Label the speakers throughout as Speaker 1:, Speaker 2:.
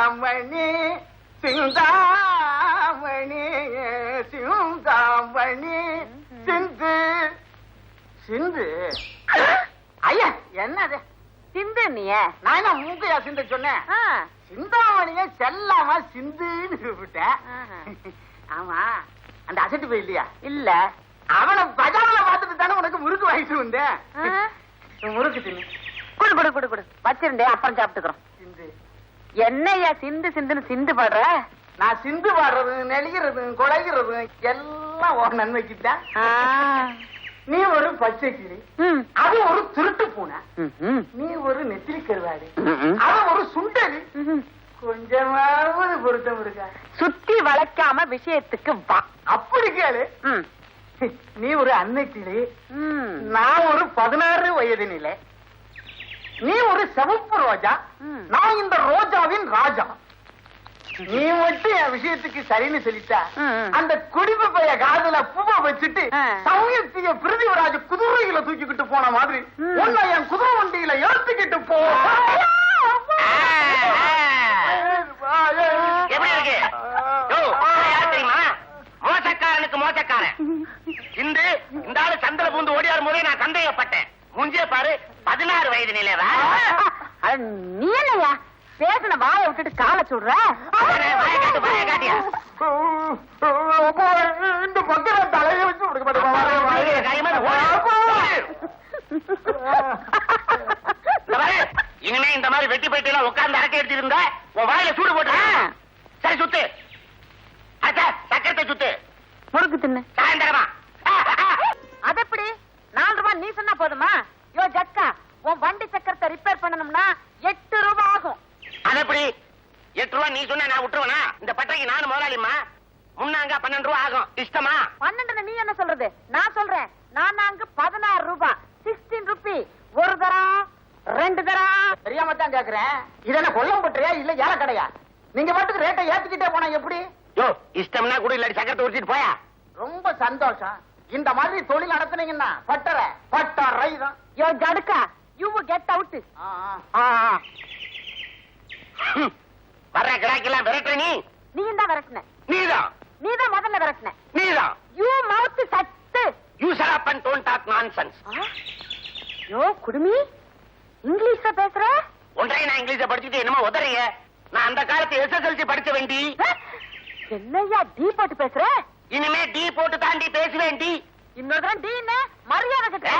Speaker 1: சிந்தாமணி சிந்தாமணி சிந்தாமணி சிந்து சிந்து. ஐயா என்னது
Speaker 2: சிந்து? நீ
Speaker 1: நான் என்ன மூக்கையா சிந்த சொன்னேன்? சிந்தாமணிய செல்லாம சிந்துன்னு கூப்பிட்டேன். ஆமா, அந்த அசட்டு போய் இல்லையா?
Speaker 2: இல்ல,
Speaker 1: அவனை பஜார்ல பாத்துட்டு தானே உனக்கு முறுக்கு வாங்கிட்டு வந்தேன். முறுக்கு தின்னு.
Speaker 2: குடு குடு குடு குடு வச்சிருந்தேன், அப்புறம் சாப்பிட்டுக்கிறோம்.
Speaker 1: சிந்து
Speaker 2: என்னையா சிந்து சிந்துன்னு சிந்து பாடுற?
Speaker 1: நான் சிந்து பாடுறது, நெளிகிறது, குலைகிறது எல்லாம் ஒரு நன்மைக்குத்தான். நீ ஒரு பச்சை கிளி, அது ஒரு திருட்டு பூனை, நீ ஒரு நெத்திலி கருவாடு, அவன் ஒரு சுண்டலி. கொஞ்சமாவது பொருத்தம் இருக்கா?
Speaker 2: சுத்தி வளைக்காம விஷயத்துக்கு வா.
Speaker 1: அப்படி கேளு. நீ ஒரு அன்னை கிளி, நான் ஒரு 16 வயது நிலை. நீ ஒரு சிவப்பு ரோஜா, நான் இந்த ரோஜாவின் ராஜா. நீ மட்டும் என் விஷயத்துக்கு சரின்னு சொல்லிட்டா, அந்த குடிமை பைய காதுல பூவை வச்சுட்டு சமயத்திய பிரிதிவராஜ குதிரையில தூக்கிக்கிட்டு போன மாதிரி உன்னை என் குதிரை வண்டியில ஏத்துக்கிட்டு போ.
Speaker 3: எப்படி இருக்கு? மோசக்காரனுக்கு மோசக்காரன் இந்த ஆளு சந்திர பூந்து ஓடியாரு போதே நான் சந்தேகப்பட்டேன். முஞ்சே பாரு, 16 வயது நிலைவா?
Speaker 2: நீ இல்லையா பேசின வாயை விட்டுட்டு காலை சொல்ற?
Speaker 3: வாய காட்டியா?
Speaker 1: இந்த பத்திர தலையை வச்சு
Speaker 3: இனிமே இந்த மாதிரி வெட்டி போயிட்டு எல்லாம் உட்கார்ந்து அரட்டை எடுத்து இருந்தா உன் வாயில சூடு போட்டு. சரி சுத்து, சக்கரத்தை சுத்து.
Speaker 2: முறுக்கு தின்னு.
Speaker 3: சாயந்தரமா
Speaker 2: அது எப்படி? 4 ரூபாய் நீ சொன்னா போதுமா? யோ ஜக்கா, உன் வண்டி சக்கரத்தை ரிப்பேர் பண்ணணும்னா 8 ரூபாய் ஆகும்.
Speaker 3: அது எப்படி? 8 ரூபாய் நீ சொன்ன நான் விட்டுருவனா? இந்த பட்டைக்கு நானும் முதலாளிமா. முன்னாங்க 12 ரூபாய் ஆகும். இஷ்டமா?
Speaker 2: 12 நீ என்ன சொல்றது? நான் சொல்றேன். நான் அங்க 16 ரூபாய், 16 ருபி. ஒரு தரம், 2 தரம்.
Speaker 1: தெரியாம தான் கேக்குறேன். இதென்ன கொல்லம் பட்டுறியா இல்ல ஏல கடையா? நீங்க மட்டும் ரேட்டை ஏத்திக்கிட்டே போனா எப்படி?
Speaker 3: யோ, இஷ்டம்னா கூட இல்லாட்டி சக்கரத்தை உரிச்சிட்டு போயா.
Speaker 1: ரொம்ப சந்தோஷம். இந்த மாதிரி தொழில் நடத்துனீங்கன்னா பட்டறை தான்.
Speaker 2: யோ ஜடுக்கா, யூ கெட் அவுட்.
Speaker 3: வர்ற கிடாக்கெல்லாம் விரட்டுற நீ.
Speaker 2: நீ தான் விரட்டின.
Speaker 3: நீதான்
Speaker 2: முதல்ல விரட்டின.
Speaker 3: நீதான்.
Speaker 2: யூ மவுத் சட்டு.
Speaker 3: You shut up and don't talk nonsense.
Speaker 2: யோ குடுமி, இங்கிலீஷ்ல பேசுற?
Speaker 3: ஒன்றை நான் இங்கிலீஷ படிச்சுட்டு என்னமோ உதறிய. நான் அந்த காலத்து SSLC படிச்ச வேண்டி.
Speaker 2: என்னையா டீ போட்டு பேசுற?
Speaker 3: இனிமே டீ போட்டு தாண்டி பேச வேண்டி.
Speaker 2: இன்னொரு டீ என்ன மரியாதை கட்டு.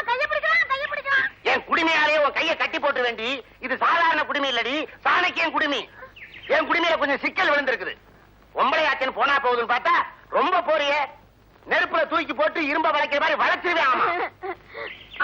Speaker 2: கைய பிடிக்கலாம்.
Speaker 3: என் குடிமையாலே உன் கையை கட்டி போட்டு வேண்டி. இது சாதாரண குடிமை இல்லடி, சாணக்கியன் குடிமை. என் குடிமையில கொஞ்சம் சிக்கல் விழுந்திருக்குது. ஒம்பளையாச்சன் போனா போகுதுன்னு பார்த்தா ரொம்ப போறிய. நெருப்புல தூக்கி போட்டு இரும்ப வளைக்கிற மாதிரி வளைச்சிருவே. ஆமா,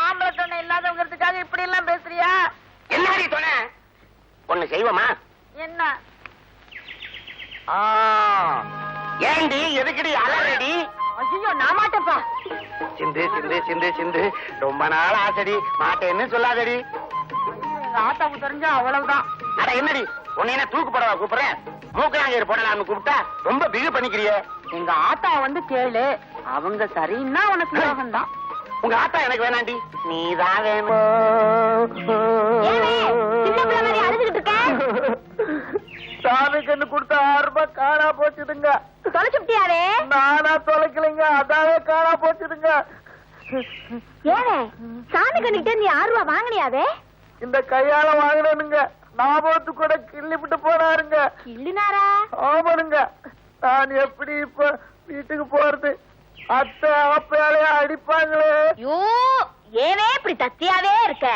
Speaker 2: ஆம்பளை தொண்ணை இல்லாதவங்கிறதுக்காக இப்படி எல்லாம் பேசுறியா?
Speaker 3: என்னடி தொண்ண? ஒண்ணு செய்வோமா?
Speaker 2: என்ன?
Speaker 3: ஏண்டி எதுக்குடி அலறடி?
Speaker 2: ஐயோ நான் மாட்டேப்பா.
Speaker 3: சிந்து சிந்து சிந்து சிந்து ரொம்ப நாள் ஆசடி, மாட்டேன்னு சொல்லாதடி.
Speaker 2: எங்க ஆத்தாவுக்கு தெரிஞ்சா அவ்வளவுதான்.
Speaker 3: அட என்னடி உன்னை என்ன தூக்கு போடவா கூப்பிடுறேன்? மூக்கனாங்க போடலாம்னு கூப்பிட்டா ரொம்ப பிகு பண்ணிக்கிறிய.
Speaker 2: எங்க ஆத்தா வந்து கேளு, அவங்க சரின்னா உனக்கு யோகம் தான்.
Speaker 3: உங்க ஆத்தா எனக்கு வேணாண்டி, நீதான் வேணும்.
Speaker 1: சாமி கண்ணு கொடுத்த 6 ரூபாய் காணா போச்சுதுங்க.
Speaker 2: தொலைச்சுட்டியாரே?
Speaker 1: நானா தொலைக்கலைங்க, அதாவே காணா போச்சுதுங்க.
Speaker 2: ஏனே சாமி கண்ணுகிட்ட நீ 6 ரூபாய் வாங்கினியாவே?
Speaker 1: இந்த கையால வாங்கினேனுங்க. ஞாபகத்து கூட கிள்ளிவிட்டு போனாருங்க.
Speaker 2: கிள்ளினாரா?
Speaker 1: ஆமானுங்க. நான் எப்படி இப்ப வீட்டுக்கு போறது? அத்தை அப்பையாலே அடிப்பாங்களே.
Speaker 2: யோ ஏனே இப்படி தத்தியாவே இருக்க?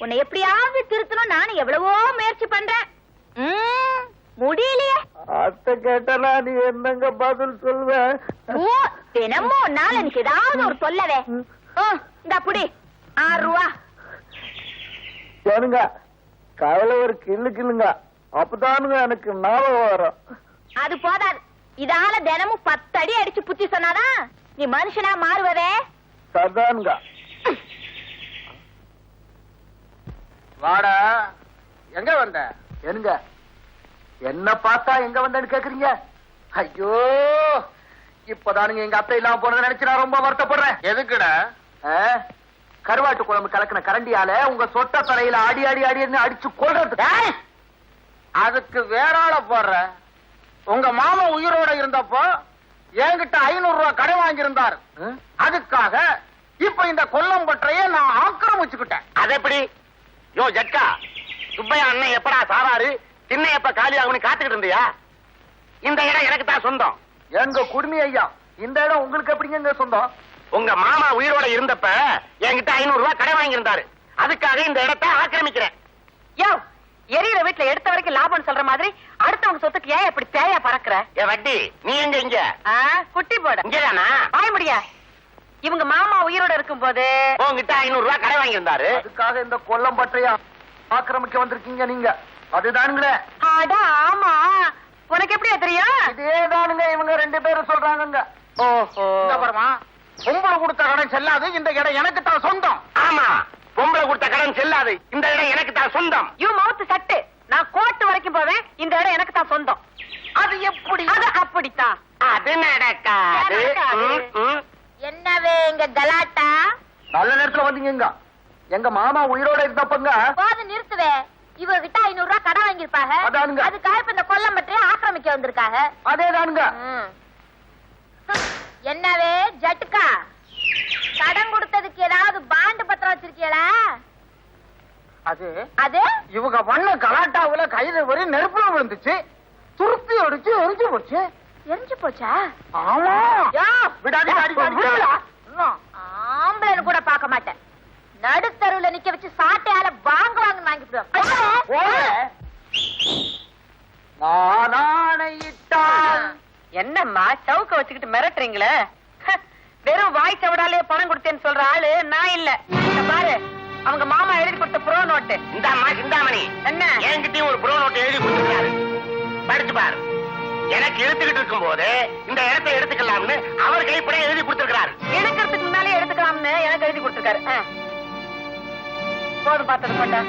Speaker 2: உன்னை எப்படியாவது திருத்தணும் நானும் எவ்வளவோ முயற்சி பண்றேன். முடியலையே.
Speaker 1: அத்தை கேட்டா நீ என்னங்க பதில் சொல்வ?
Speaker 2: தினமும் நாள் எனக்கு ஏதாவது ஒரு சொல்லவே. இந்த புடி 6 ரூபா.
Speaker 1: ஏனுங்க கையில ஒரு கிள்ளுங்க, அப்பதானுங்க எனக்கு ஞாபகம் வரும்.
Speaker 2: அது போதாது, இதால தினமும் 10 அடி அடிச்சு புத்தி சொன்னாதான் நீ மனுஷனா மாறுவதே.
Speaker 1: சதானுங்க. வாடா, எங்க வந்த? என்னங்க என்ன பார்த்தா எங்க வந்தேன்னு கேக்குறீங்க? ஐயோ, இப்பதானுங்க எங்க அத்தை இல்லாம போனதை நினைச்சு நான் ரொம்ப வருத்தப்படுறேன். எதுக்குடா? கருவாட்டு குழம்பு கலக்கின கரண்டியால உங்க சொட்ட தலையில அடி அடி அடி அடிச்சு கொள்றது. அதுக்கு வேற ஆள போடுற. உங்க மாமா உயிரோட இருந்தப்போ என்கிட்ட 500 ரூபாய் கடை வாங்கியிருந்தாரு. அதுக்காக இப்ப இந்த கொல்லம்பற்றைய நான் ஆக்கிரமிச்சுக்கிட்டேன்.
Speaker 3: அது எப்படி? யோ ஜட்கா, சுப்பையா அண்ணன் எப்படா சாவாரு, சின்ன எப்ப காலி ஆகும்னு காத்துக்கிட்டு இருந்தியா? இந்த இடம் எனக்கு தான் சொந்தம்.
Speaker 1: எங்க குடுமி ஐயா, இந்த இடம் உங்களுக்கு எப்படிங்க சொந்தம்?
Speaker 3: உங்க மாமா உயிரோட இருந்தப்ப என்கிட்ட 500 ரூபாய் கடை வாங்கியிருந்தாரு. அதுக்காக இந்த இடத்தை ஆக்கிரமிக்கிறேன்.
Speaker 2: யோ, எரியிற வீட்டுல எடுத்த வரைக்கும் லாபம் சொல்ற மாதிரி அடுத்தவங்க சொத்துக்கு ஏன் இப்படி தேயா பறக்குற?
Speaker 3: ஏ வட்டி, நீ எங்க இங்க?
Speaker 2: குட்டி போட
Speaker 3: இங்கதானா?
Speaker 2: வாய முடியா? இவங்க மாமா உயிரோட இருக்கும் போது
Speaker 3: உங்ககிட்ட 500 ரூபாய் கடை வாங்கியிருந்தாரு.
Speaker 1: அதுக்காக இந்த கொல்லம்பற்றைய ஆக்கிரமிக்க வந்திருக்கீங்க நீங்க. அதுதானுங்களே?
Speaker 2: அட ஆமா, உனக்கு எப்படியா தெரியும்?
Speaker 1: இதேதானுங்க இவங்க 2 பேரும் சொல்றாங்க.
Speaker 2: ஓஹோ,
Speaker 1: பொம்பளை கொடுத்த கடன் செல்லாது, இந்த இடம் எனக்கு தான் சொந்தம்.
Speaker 3: ஆமா, பொம்பளை கொடுத்த கடன் செல்லாது, இந்த இடம் எனக்கு தான் சொந்தம்.
Speaker 2: யூ மவுத் சட்டு, நான் கோர்ட் வரைக்கும் போவேன், இந்த இடம் எனக்கு தான் சொந்தம்.
Speaker 1: அது எப்படி?
Speaker 2: அது அப்படித்தான்.
Speaker 3: அது நடக்காது.
Speaker 2: என்னவே இங்க கலாட்டா?
Speaker 1: நல்ல நேரத்துல வந்தீங்க. எங்க மாமா உயிரோட இருந்தப்பங்க
Speaker 2: போது நிறுத்துவே. இவகிட்ட 500 ரூபாய் கடன் வாங்கியிருப்பாங்க.
Speaker 1: அதானுங்க.
Speaker 2: அதுக்காக இப்ப இந்த கொல்லம்பற்றைய ஆக்கிரமிக்க வந்திருக்காங்க.
Speaker 1: அதேதானுங்க.
Speaker 2: என்னவே ஜட்டுக்கா, கடன் கொடுத்ததுக்கு ஏதாவது பாண்டு பத்திரம் வச்சிருக்கீங்களா?
Speaker 1: அது
Speaker 2: அது
Speaker 1: இவங்க பண்ண கலாட்டாவுல கைது வரி நெருப்புல விழுந்துச்சு, துருத்தி அடிச்சு எரிஞ்சு போச்சு.
Speaker 2: எரிஞ்சு போச்சா?
Speaker 1: ஆமா.
Speaker 2: யா,
Speaker 1: விடாதீங்க, அடிக்காதீங்க.
Speaker 2: ஆம்பளைன்னு கூட பார்க்க மாட்டேன். நடுத்தருவுல நிக்க வச்சு சாட்டையால வாங்குவாங்கன்னு வாங்கிடுவேன். என்னம்மா சவுக்க வச்சுக்கிட்டு மிரட்டுறீங்களே? வெறும் வாய் சவடாலே பணம் கொடுத்தேன்னு சொல்ற ஆளு நான் இல்ல. இந்த பாரு, அவங்க மாமா எழுதி கொடுத்த ப்ரோ நோட்டு.
Speaker 3: இந்தாம்மா சிந்தாமணி,
Speaker 2: என்ன?
Speaker 3: என்கிட்டயும் ஒரு ப்ரோ நோட்டு எழுதி கொடுத்துருக்காரு. படிச்சு பாரு. எனக்கு எடுத்துக்கிட்டு இருக்கும் போது இந்த இடத்தை எடுத்துக்கலாம்னு அவர் கைப்பட எழுதி கொடுத்திருக்கிறார்.
Speaker 2: எடுக்கிறதுக்கு முன்னாலே எடுத்துக்கலாம்னு எனக்கு எழுதி கொடுத்துருக்காரு. போதும், பார்த்தது போட்டா.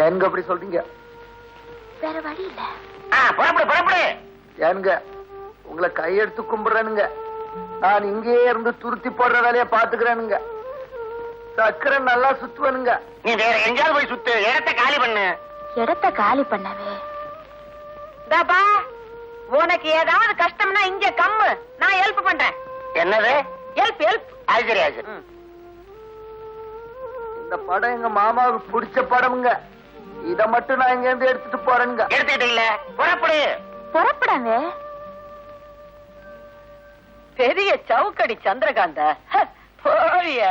Speaker 1: எங்க அப்படி சொல்றீங்க?
Speaker 2: வேற வழி இல்ல.
Speaker 3: புறப்படு புறப்படு.
Speaker 1: ஏனுங்க, உங்களை கையெடுத்து கும்பிடுறேனுங்க. நான் இங்கே இருந்து துருத்தி போடுற வேலையை பாத்துக்கிறேனுங்க. சக்கரை நல்லா சுத்துவனுங்க.
Speaker 3: நீ வேற எங்கேயாவது போய் சுத்து, இடத்தை காலி பண்ணு.
Speaker 2: இடத்தை காலி பண்ணவே தாபா, உனக்கு ஏதாவது கஷ்டம்னா இங்க கம்மு, நான் ஹெல்ப் பண்றேன்.
Speaker 3: என்னது?
Speaker 2: Help help.
Speaker 3: ஆச்சரி ஆச்சரி.
Speaker 1: இந்த படம் எங்க மாமாவுக்கு பிடிச்ச படம்ங்க. இத மட்டும் நான் இங்க இருந்து எடுத்துட்டு போறேனுங்க.
Speaker 3: எடுத்துக்கிட்டீங்களே, புறப்படு.
Speaker 2: புறப்படாங்க. பெரிய சவுக்கடி சந்திரகாந்த போறிய.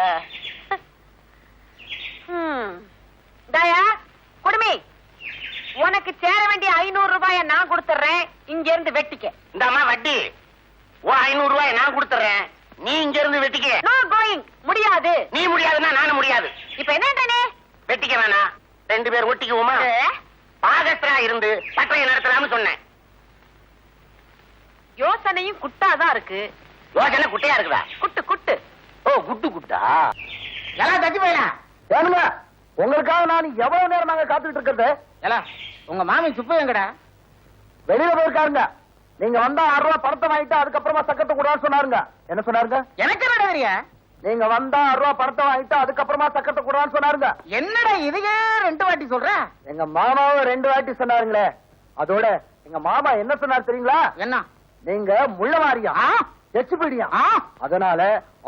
Speaker 2: தயா குடுமி, உனக்கு சேர வேண்டிய 500 ரூபாய நான் கொடுத்துறேன். இங்க இருந்து வெட்டிக்க.
Speaker 3: இந்த அம்மா வட்டி, 500 ரூபாய் நான் கொடுத்துறேன், நீ இங்க இருந்து வெட்டிக்க.
Speaker 2: No going. முடியாது.
Speaker 3: நீ முடியாதுன்னா நானும் முடியாது.
Speaker 2: இப்ப என்ன?
Speaker 3: வெட்டிக்க வேணாம், 2 பேர் ஒட்டிக்குவோமா? பாகஸ்தரா இருந்து பட்டறை நடத்தலாம்னு சொன்னேன்.
Speaker 2: யோசனையும் குட்டாதான் இருக்கு.
Speaker 3: யோசனை குட்டையா இருக்குதா?
Speaker 2: குட்டு குட்டு.
Speaker 3: ஓ, குட்டு குட்டா.
Speaker 1: எல்லாம் தட்டி போயிடலாம். ஏனுங்க, உங்களுக்காக நான் எவ்வளவு நேரம் நாங்க காத்துக்கிட்டு இருக்கிறது? எல்லாம் உங்க மாமி சுப்பு எங்கடா? வெளியில போயிருக்காருங்க. நீங்க வந்தா 6 ரூபாய் பணத்தை வாங்கிட்டு அதுக்கப்புறமா சக்கரத்தை கூடாது சொன்னாருங்க. என்ன சொன்னாருங்க? எனக்கு என்ன தெரியும்? நீங்க வந்தா 6 ரூபாய் பணத்தை வாங்கிட்டு அதுக்கப்புறமா சக்கரத்தை கூடாது சொன்னாருங்க. என்னடா இதையே 2 வாட்டி சொல்ற? எங்க மாமாவும் 2 வாட்டி சொன்னாருங்களே. அதோட எங்க மாமா என்ன சொன்னார் தெரியுங்களா? என்ன? நீங்க முள்ளவாரியா எச்சுபடியா, அதனால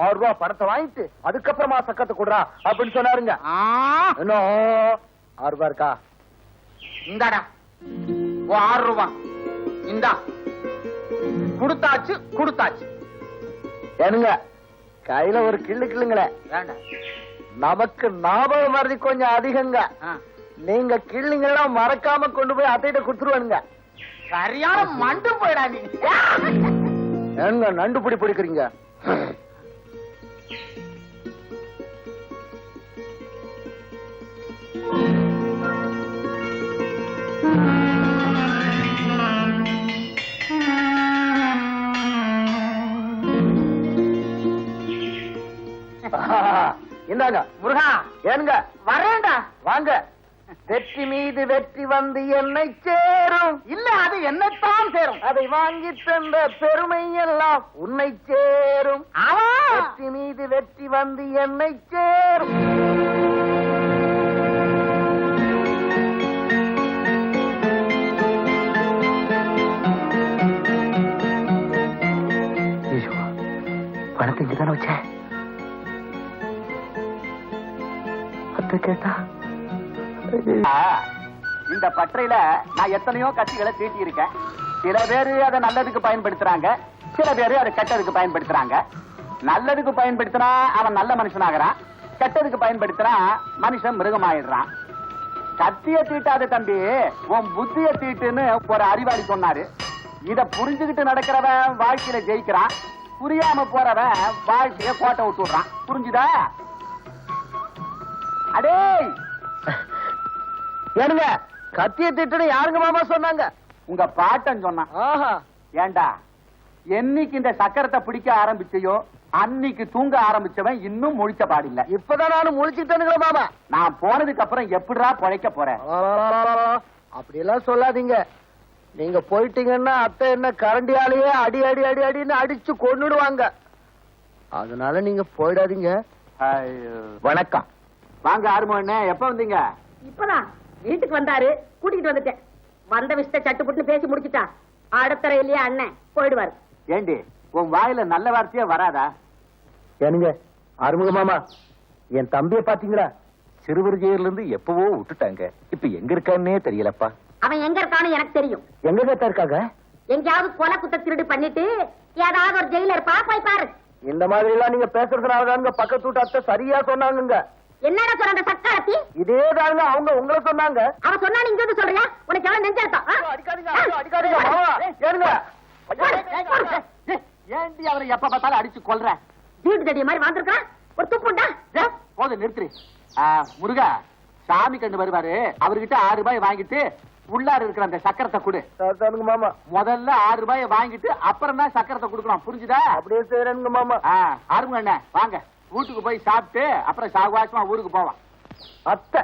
Speaker 1: 6 ரூபாய் பணத்தை வாங்கிட்டு அதுக்கப்புறமா சக்கரத்தை கூடா அப்படின்னு சொன்னாருங்க. இன்னும் 6 ரூபாய் இருக்கா? இந்தாடா 6 ரூபாய் இந்தா. கொடுத்தாச்சு கொடுத்தாச்சு. ஏனுங்க, கையில ஒரு கிள்ளு கிள்ளுங்களே. நமக்கு ஞாபகம் மறதி கொஞ்சம் அதிகங்க. நீங்க கிள்ளிங்களா மறக்காம கொண்டு போய் அத்தையிட்ட கொடுத்துருவானுங்க. சரியான மண்டு போயிடா நீ. ஏங்க நண்டு பிடி பிடிக்கிறீங்க? இந்தாங்க முருகா. ஏனுங்க வரேன்டா. வாங்க. வெற்றி மீது வெற்றி வந்து என்னை சேரும். இல்ல, அது என்னைத்தான் சேரும். அதை வாங்கி தந்த பெருமை எல்லாம் உன்னை சேரும். வெற்றி மீது வெற்றி வந்து என்னை சேரும். பணத்தை இங்கதானே வச்சேன். அத்தை கேட்டா இந்த பற்றையில நான் எத்தனையோ கட்சிகளை தீட்டி இருக்கேன். சில பேரு அதை நல்லதுக்கு பயன்படுத்துறாங்க, சில பேரு அதை கெட்டதுக்கு பயன்படுத்துறாங்க. நல்லதுக்கு பயன்படுத்தினா அவன் நல்ல மனுஷனாகிறான், கெட்டதுக்கு பயன்படுத்தினா மனுஷன் மிருகமாயிடுறான். கத்திய தீட்டாத தம்பி, உன் புத்திய தீட்டுன்னு ஒரு அறிவாளி சொன்னாரு. இத புரிஞ்சுகிட்டு நடக்கிறவன் வாழ்க்கையில ஜெயிக்கிறான், புரியாம போறவன் வாழ்க்கைய கோட்டை விட்டுடுறான். புரிஞ்சுதா? அடே ஏனுங்க, கத்திய திட்டு யாருங்க மாமா சொன்னாங்க? உங்க பாட்டன் சொன்னான். ஏண்டா, என்னைக்கு இந்த சக்கரத்தை பிடிக்க ஆரம்பிச்சையோ அன்னைக்கு தூங்க ஆரம்பிச்சவன் இன்னும் முழிச்ச பாடில்ல. இப்பதான் நானும் முழிச்சுட்டேனுங்க மாமா. நான் போனதுக்கு அப்புறம் எப்படிடா பொழைக்க போறேன்? அப்படி எல்லாம் சொல்லாதீங்க. நீங்க போயிட்டீங்கன்னா அத்தை என்ன கரண்டியாலேயே அடி அடி அடி அடின்னு அடிச்சு கொன்னுடுவாங்க. அதனால நீங்க போயிடாதீங்க. வணக்கம். வாங்க ஆறுமோண்ணே, எப்ப வந்தீங்க?
Speaker 2: இப்பதான் வீட்டுக்கு வந்தாரு, கூட்டிட்டு வந்துட்டேன். வந்த விஷயத்தை சட்டு புட்டு பேசி முடிச்சுட்டா அடுத்த இல்லையா அண்ணன் போயிடுவாரு.
Speaker 1: ஏண்டி, உன் வாயில நல்ல வார்த்தையே வராதா? ஏனுங்க ஆறுமுக மாமா, என் தம்பிய பாத்தீங்களா? சிறுவர்ஜையில இருந்து எப்பவோ விட்டுட்டாங்க. இப்ப எங்க இருக்கான்னே தெரியலப்பா.
Speaker 2: அவன் எங்க இருக்கான்னு எனக்கு தெரியும்.
Speaker 1: எங்க கேட்டா இருக்காங்க?
Speaker 2: எங்கேயாவது கொலை குத்த திருடு பண்ணிட்டு ஏதாவது ஒரு ஜெயில இருப்பா, போய் பாரு.
Speaker 1: இந்த மாதிரி எல்லாம் நீங்க பேசுறதுனாலதாங்க பக்கத்து வீட்டு அத்தை சரியா சொன்னாங்க.
Speaker 2: என்னடா சொல்ற அந்த சக்காரத்தி?
Speaker 1: இதேதாங்க அவங்க உங்களை சொன்னாங்க.
Speaker 2: அவன் சொன்னா நீங்க வந்து சொல்றியா? உனக்கு எவ்வளவு நெஞ்செடுத்தான்?
Speaker 1: ஏண்டி அவரை எப்ப பார்த்தாலும் அடிச்சு கொல்ற?
Speaker 2: வீட்டு தடிய மாதிரி வாழ்ந்துருக்கான். ஒரு துப்புண்டா
Speaker 1: போது நிறுத்துரு. முருகா, சாமி கண்டு வருவாரு, அவர்கிட்ட 6 ரூபாய் வாங்கிட்டு உள்ளாரு இருக்கிற அந்த சக்கரத்தை கொடு. மாமா, முதல்ல 6 ரூபாய் வாங்கிட்டு அப்புறம் தான் சக்கரத்தை கொடுக்கணும். புரிஞ்சுதா? அப்படியே செய்யறேங்க மாமா. ஆறுங்க அண்ணே, வாங்க வீட்டுக்கு போய் சாப்பிட்டு அப்புறம் சாகுவாசமா ஊருக்கு போவான். அத்தை